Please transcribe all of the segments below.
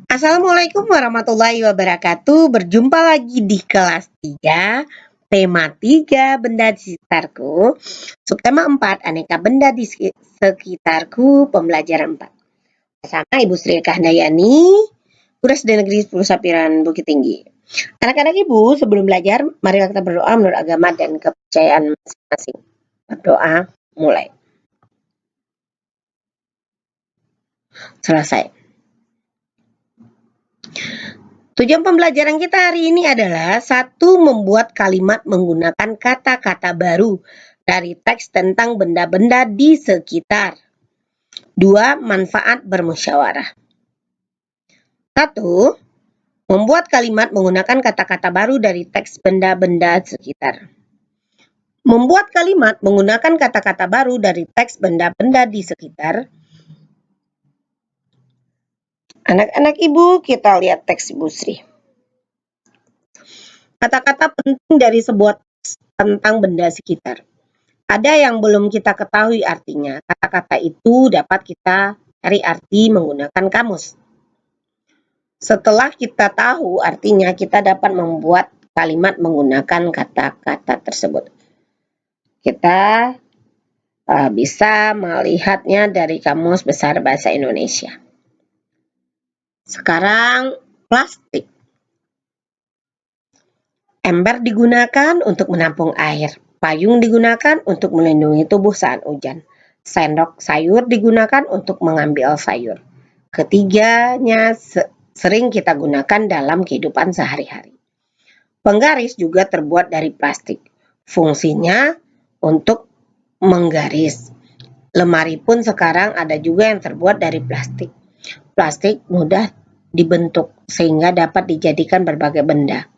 Assalamualaikum warahmatullahi wabarakatuh. Berjumpa lagi di kelas 3, tema 3 benda di sekitarku. Subtema 4, aneka benda di sekitarku, pembelajaran 4. Bersama Ibu Sri Kahandayani, Guru SD Negeri 10 Sapiran Bukit Tinggi. Anak-anak Ibu, sebelum belajar, mari kita berdoa menurut agama dan kepercayaan masing-masing. Berdoa, mulai. Selesai. Tujuan pembelajaran kita hari ini adalah 1. Membuat kalimat menggunakan kata-kata baru dari teks tentang benda-benda di sekitar. 2. Manfaat bermusyawarah. 1. Membuat kalimat menggunakan kata-kata baru dari teks benda-benda sekitar. Membuat kalimat menggunakan kata-kata baru dari teks benda-benda di sekitar. Anak-anak Ibu, kita lihat teks Ibu Sri. Kata-kata penting dari sebuah teks tentang benda sekitar. Ada yang belum kita ketahui artinya. Kata-kata itu dapat kita cari arti menggunakan kamus. Setelah kita tahu artinya, kita dapat membuat kalimat menggunakan kata-kata tersebut. Kita bisa melihatnya dari Kamus Besar Bahasa Indonesia. Sekarang, plastik. Ember digunakan untuk menampung air. Payung digunakan untuk melindungi tubuh saat hujan. Sendok sayur digunakan untuk mengambil sayur. Ketiganya sering kita gunakan dalam kehidupan sehari-hari. Penggaris juga terbuat dari plastik. Fungsinya untuk menggaris. Lemari pun sekarang ada juga yang terbuat dari plastik. Plastik mudah dibentuk sehingga dapat dijadikan berbagai benda.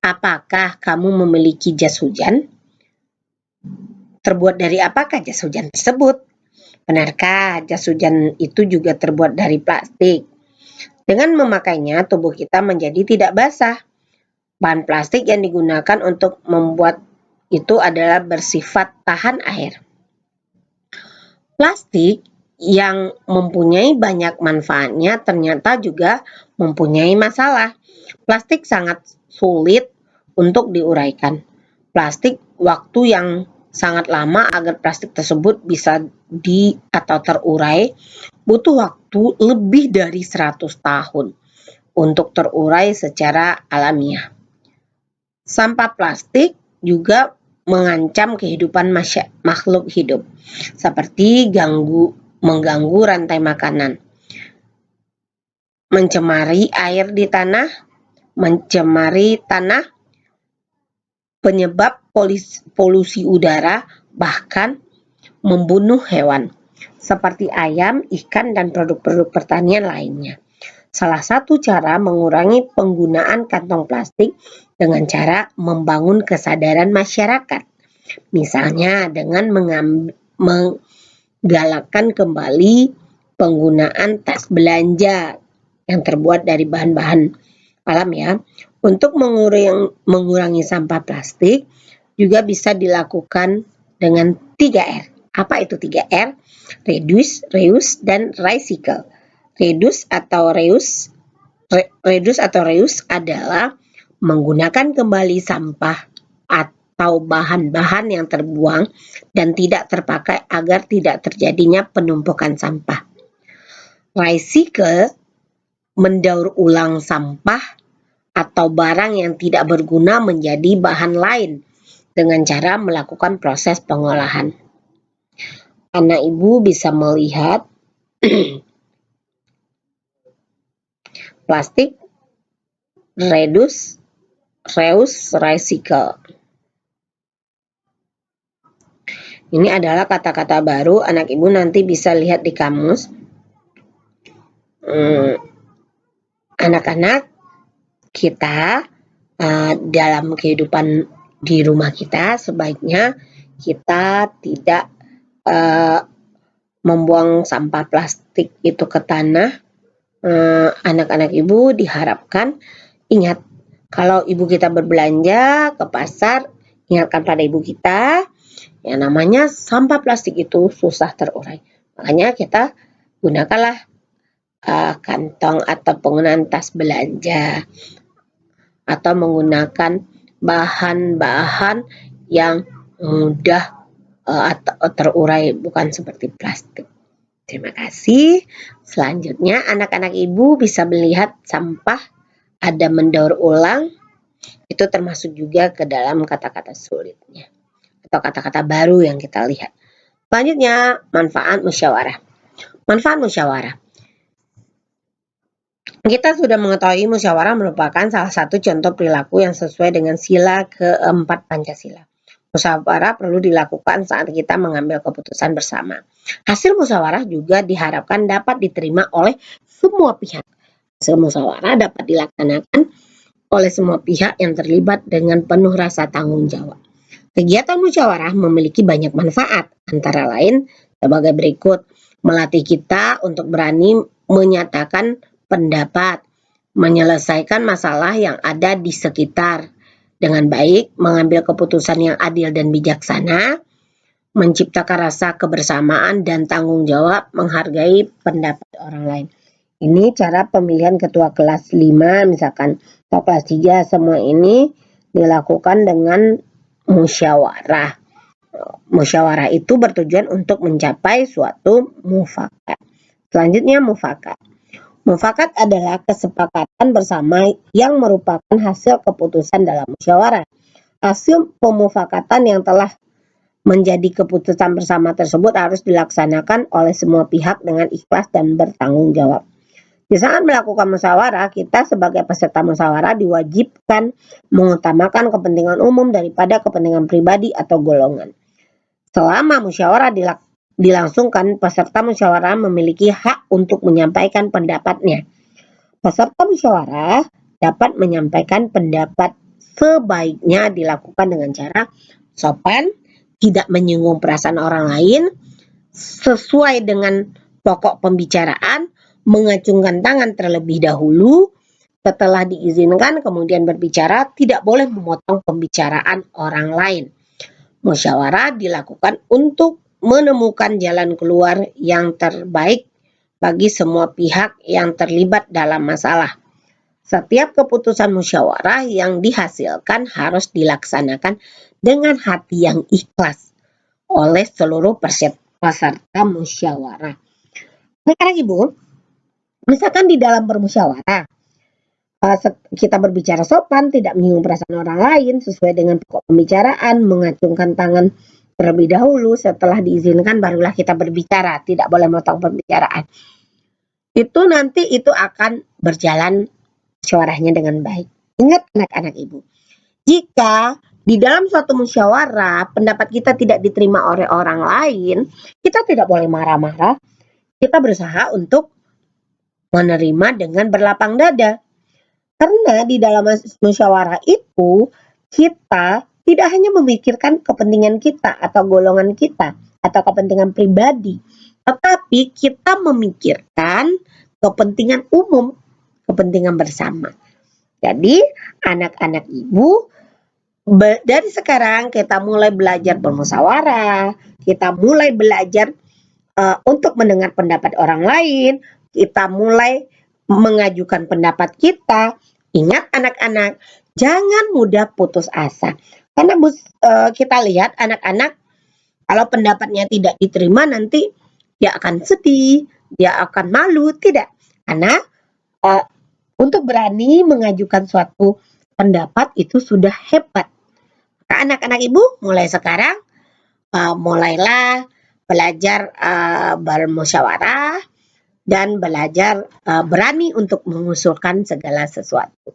Apakah kamu memiliki jas hujan? Terbuat dari apakah jas hujan tersebut? Benarkah jas hujan itu juga terbuat dari plastik? Dengan memakainya, tubuh kita menjadi tidak basah. Bahan plastik yang digunakan untuk membuat itu adalah bersifat tahan air. Plastik yang mempunyai banyak manfaatnya ternyata juga mempunyai masalah. Plastik sangat sulit untuk diuraikan. Plastik waktu yang sangat lama agar plastik tersebut bisa atau terurai, butuh waktu lebih dari 100 tahun untuk terurai secara alamiah. Sampah plastik juga mengancam kehidupan makhluk hidup, seperti mengganggu rantai makanan, mencemari air di tanah, mencemari tanah, penyebab polusi udara, bahkan membunuh hewan, seperti ayam, ikan, dan produk-produk pertanian lainnya. Salah satu cara mengurangi penggunaan kantong plastik dengan cara membangun kesadaran masyarakat. Misalnya dengan menggalakkan kembali penggunaan tas belanja yang terbuat dari bahan-bahan alam ya. Untuk mengurangi sampah plastik juga bisa dilakukan dengan 3R. Apa itu 3R? Reduce, reuse, dan recycle. Reduce atau reuse adalah menggunakan kembali sampah atau bahan-bahan yang terbuang dan tidak terpakai agar tidak terjadinya penumpukan sampah. Recycle mendaur ulang sampah atau barang yang tidak berguna menjadi bahan lain dengan cara melakukan proses pengolahan. Anak Ibu bisa melihat plastik, reduce, reuse, recycle. Ini adalah kata-kata baru, anak Ibu nanti bisa lihat di kamus. Anak-anak kita dalam kehidupan di rumah kita sebaiknya kita tidak membuang sampah plastik itu ke tanah. Anak-anak Ibu diharapkan ingat, kalau ibu kita berbelanja ke pasar, ingatkan pada ibu kita yang namanya sampah plastik itu susah terurai. Makanya kita gunakanlah kantong atau penggunaan tas belanja, atau menggunakan bahan-bahan yang mudah atau terurai, bukan seperti plastik. Terima kasih. Selanjutnya, anak-anak ibu bisa melihat sampah ada mendaur ulang, itu termasuk juga ke dalam kata-kata sulitnya atau kata-kata baru yang kita lihat. Selanjutnya, manfaat musyawarah. Manfaat musyawarah. Kita sudah mengetahui musyawarah merupakan salah satu contoh perilaku yang sesuai dengan sila keempat Pancasila. Musyawarah perlu dilakukan saat kita mengambil keputusan bersama. Hasil musyawarah juga diharapkan dapat diterima oleh semua pihak. Hasil musyawarah dapat dilaksanakan oleh semua pihak yang terlibat dengan penuh rasa tanggung jawab. Kegiatan musyawarah memiliki banyak manfaat, antara lain sebagai berikut: melatih kita untuk berani menyatakan pendapat, menyelesaikan masalah yang ada di sekitar dengan baik, mengambil keputusan yang adil dan bijaksana, menciptakan rasa kebersamaan dan tanggung jawab, menghargai pendapat orang lain. Ini cara pemilihan ketua kelas 5 misalkan, atau kelas 3, semua ini dilakukan dengan musyawarah. Musyawarah itu bertujuan untuk mencapai suatu mufakat. Selanjutnya, mufakat. Mufakat adalah kesepakatan bersama yang merupakan hasil keputusan dalam musyawarah. Hasil pemufakatan yang telah menjadi keputusan bersama tersebut harus dilaksanakan oleh semua pihak dengan ikhlas dan bertanggung jawab. Di saat melakukan musyawarah, kita sebagai peserta musyawarah diwajibkan mengutamakan kepentingan umum daripada kepentingan pribadi atau golongan. Selama musyawarah dilangsungkan, peserta musyawarah memiliki hak untuk menyampaikan pendapatnya. Peserta musyawarah dapat menyampaikan pendapat sebaiknya dilakukan dengan cara sopan, tidak menyinggung perasaan orang lain, sesuai dengan pokok pembicaraan, mengacungkan tangan terlebih dahulu, setelah diizinkan kemudian berbicara, tidak boleh memotong pembicaraan orang lain. Musyawarah dilakukan untuk menemukan jalan keluar yang terbaik bagi semua pihak yang terlibat dalam masalah. Setiap keputusan musyawarah yang dihasilkan harus dilaksanakan dengan hati yang ikhlas oleh seluruh peserta musyawarah. Anak-anak ibu, misalkan di dalam bermusyawarah, kita berbicara sopan, tidak menyinggung perasaan orang lain, sesuai dengan pokok pembicaraan, mengacungkan tangan terlebih dahulu, setelah diizinkan barulah kita berbicara, tidak boleh motong pembicaraan. Itu nanti itu akan berjalan musyawarahnya dengan baik. Ingat anak-anak ibu, jika di dalam suatu musyawarah pendapat kita tidak diterima oleh orang lain, kita tidak boleh marah-marah. Kita berusaha untuk menerima dengan berlapang dada. Karena di dalam musyawarah itu, kita tidak hanya memikirkan kepentingan kita atau golongan kita atau kepentingan pribadi, tetapi kita memikirkan kepentingan umum, kepentingan bersama. Jadi, anak-anak ibu, dari sekarang kita mulai belajar bermusyawarah, kita mulai belajar untuk mendengar pendapat orang lain, kita mulai mengajukan pendapat kita. Ingat anak-anak, jangan mudah putus asa. Karena kita lihat anak-anak kalau pendapatnya tidak diterima nanti dia akan sedih, dia akan malu, tidak. Karena untuk berani mengajukan suatu pendapat itu sudah hebat. Nah, anak-anak ibu mulai sekarang mulailah belajar bermusyawarah dan belajar berani untuk mengusulkan segala sesuatu.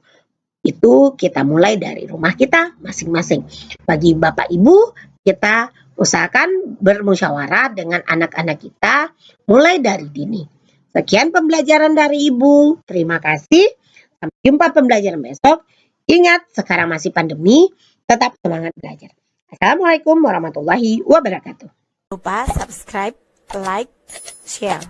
Itu kita mulai dari rumah kita masing-masing. Bagi Bapak Ibu, kita usahakan bermusyawarah dengan anak-anak kita mulai dari dini. Sekian pembelajaran dari Ibu. Terima kasih. Sampai jumpa pembelajaran besok. Ingat, sekarang masih pandemi, tetap semangat belajar. Assalamualaikum warahmatullahi wabarakatuh. Jangan lupa subscribe, like, share.